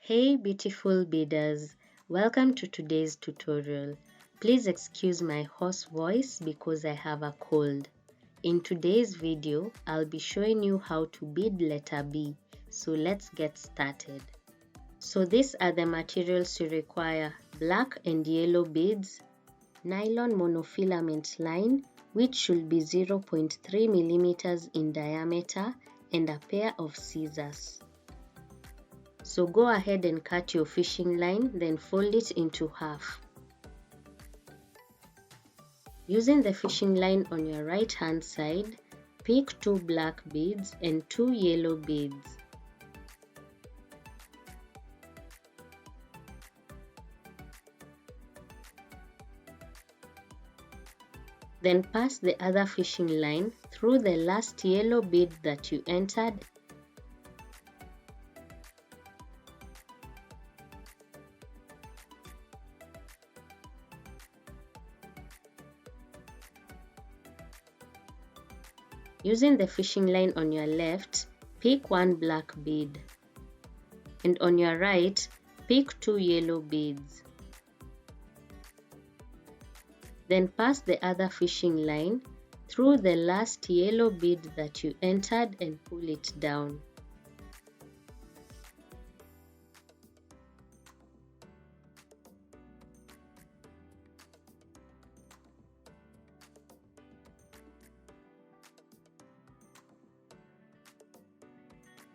Hey beautiful beaders, welcome to today's tutorial. Please excuse my hoarse voice because I have a cold. In today's video, I'll be showing you how to bead letter B, so let's get started. So these are the materials you require: black and yellow beads, nylon monofilament line which should be 0.3 mm in diameter, and a pair of scissors. So go ahead and cut your fishing line, then fold it into half. Using the fishing line on your right hand side, pick 2 black beads and 2 yellow beads. Then pass the other fishing line through the last yellow bead that you entered. Using the fishing line on your left, pick 1 black bead, and on your right, pick 2 yellow beads. Then pass the other fishing line through the last yellow bead that you entered and pull it down.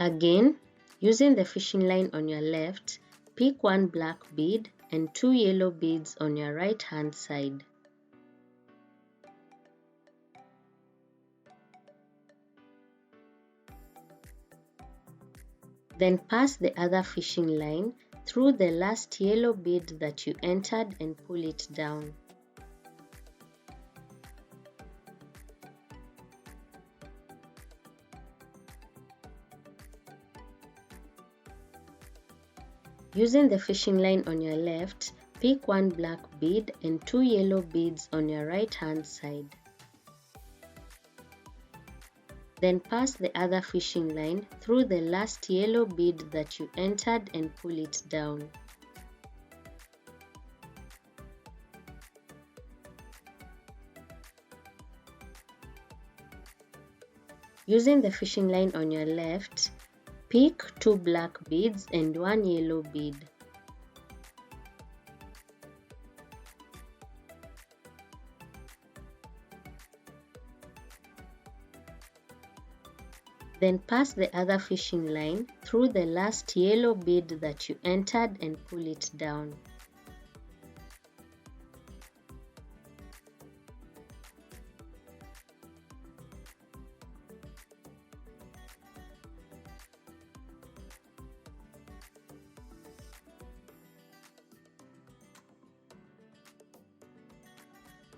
Again, using the fishing line on your left, pick 1 black bead and 2 yellow beads on your right hand side. Then pass the other fishing line through the last yellow bead that you entered and pull it down. Using the fishing line on your left, pick 1 black bead and 2 yellow beads on your right hand side. Then pass the other fishing line through the last yellow bead that you entered and pull it down. Using the fishing line on your left, pick 2 black beads and 1 yellow bead. Then pass the other fishing line through the last yellow bead that you entered and pull it down.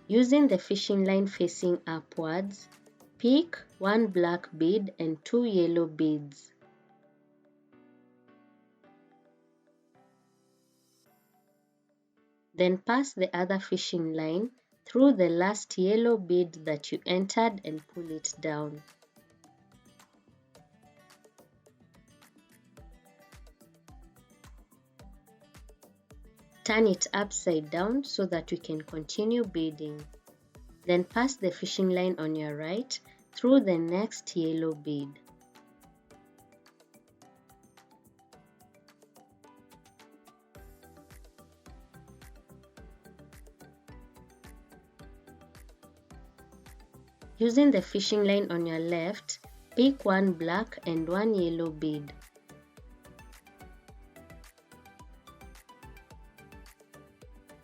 Using the fishing line facing upwards, pick 1 black bead and 2 yellow beads. Then pass the other fishing line through the last yellow bead that you entered and pull it down. Turn it upside down so that we can continue beading. Then pass the fishing line on your right through the next yellow bead. Using the fishing line on your left, pick 1 black and 1 yellow bead.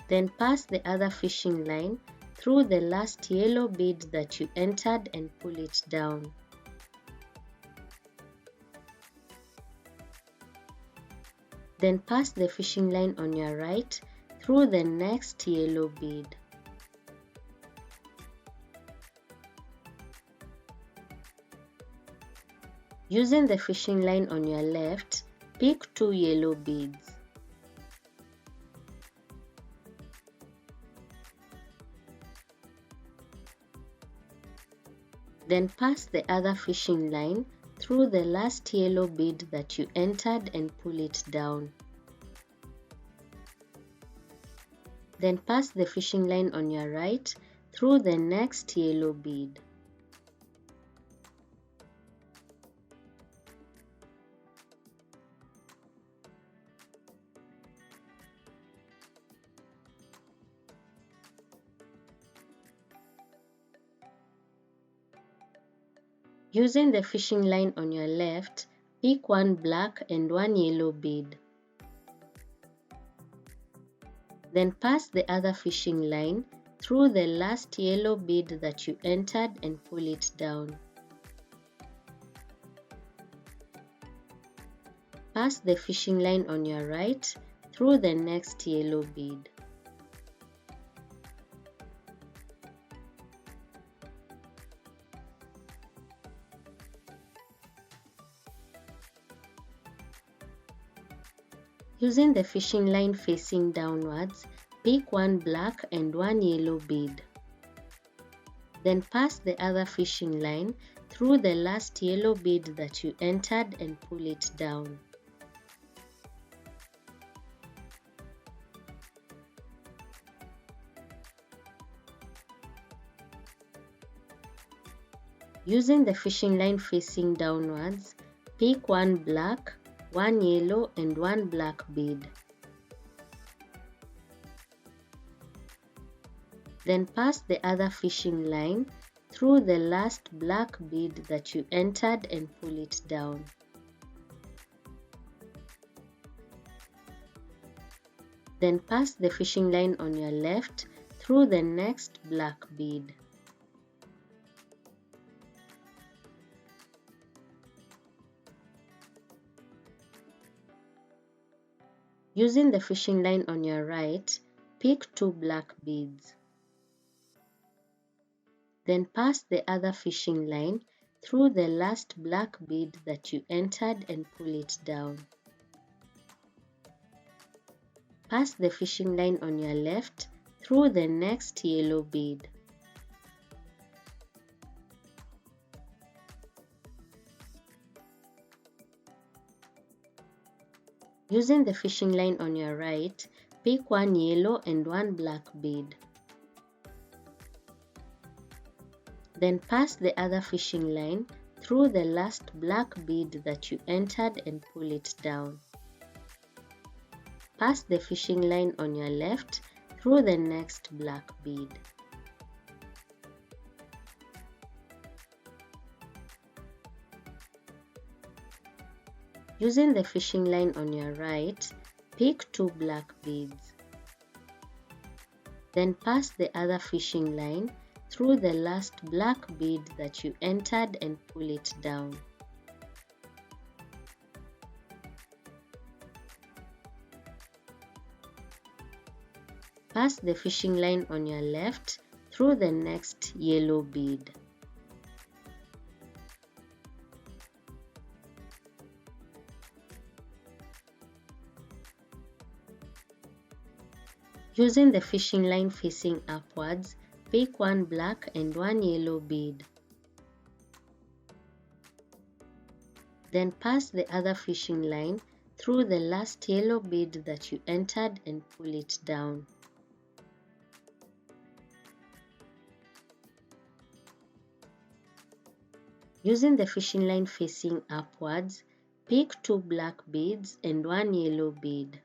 Then pass the other fishing line through the last yellow bead that you entered and pull it down. Then pass the fishing line on your right through the next yellow bead. Using the fishing line on your left, pick 2 yellow beads. Then pass the other fishing line through the last yellow bead that you entered and pull it down. Then pass the fishing line on your right through the next yellow bead. Using the fishing line on your left, pick one black and one yellow bead. Then pass the other fishing line through the last yellow bead that you entered and pull it down. Pass the fishing line on your right through the next yellow bead. Using the fishing line facing downwards, pick one black and one yellow bead. Then pass the other fishing line through the last yellow bead that you entered and pull it down. Using the fishing line facing downwards, pick one black, one yellow and one black bead. Then pass the other fishing line through the last black bead that you entered and pull it down. Then pass the fishing line on your left through the next black bead. Using the fishing line on your right, pick two black beads. Then pass the other fishing line through the last black bead that you entered and pull it down. Pass the fishing line on your left through the next yellow bead. Using the fishing line on your right, pick one yellow and one black bead. Then pass the other fishing line through the last black bead that you entered and pull it down. Pass the fishing line on your left through the next black bead. Using the fishing line on your right, pick two black beads. Then pass the other fishing line through the last black bead that you entered and pull it down. Pass the fishing line on your left through the next yellow bead. Using the fishing line facing upwards, pick one black and one yellow bead. Then pass the other fishing line through the last yellow bead that you entered and pull it down. Using the fishing line facing upwards, pick two black beads and one yellow bead.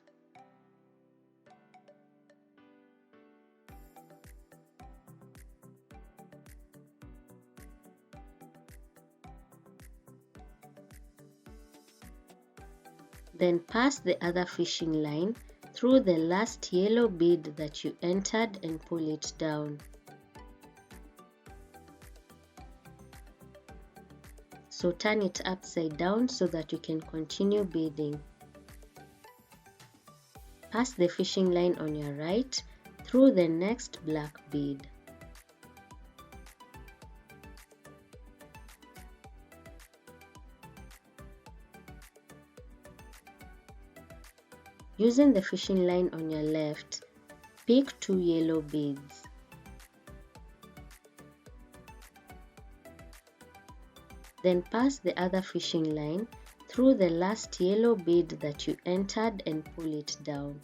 Then pass the other fishing line through the last yellow bead that you entered and pull it down. So turn it upside down so that you can continue beading. Pass the fishing line on your right through the next black bead. Using the fishing line on your left, pick two yellow beads. Then pass the other fishing line through the last yellow bead that you entered and pull it down.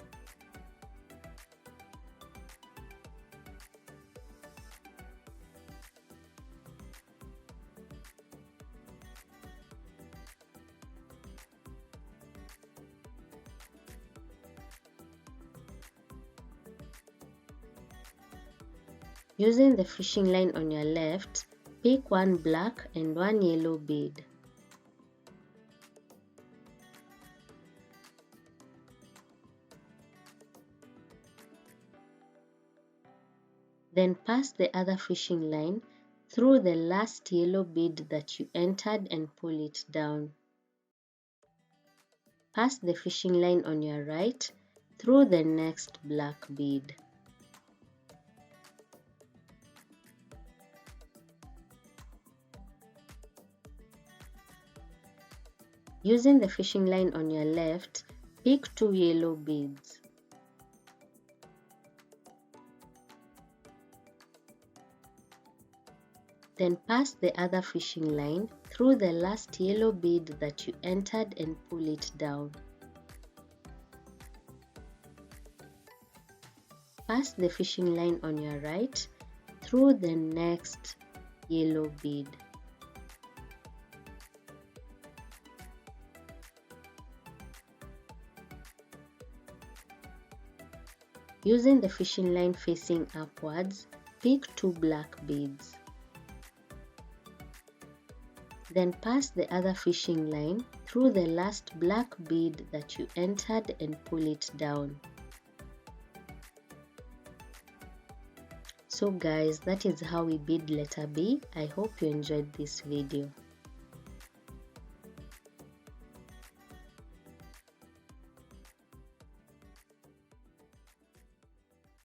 Using the fishing line on your left, pick one black and one yellow bead. Then pass the other fishing line through the last yellow bead that you entered and pull it down. Pass the fishing line on your right through the next black bead. Using the fishing line on your left, pick 2 yellow beads. Then pass the other fishing line through the last yellow bead that you entered and pull it down. Pass the fishing line on your right through the next yellow bead. Using the fishing line facing upwards, pick 2 black beads. Then pass the other fishing line through the last black bead that you entered and pull it down. So guys, that is how we bead letter B. I hope you enjoyed this video.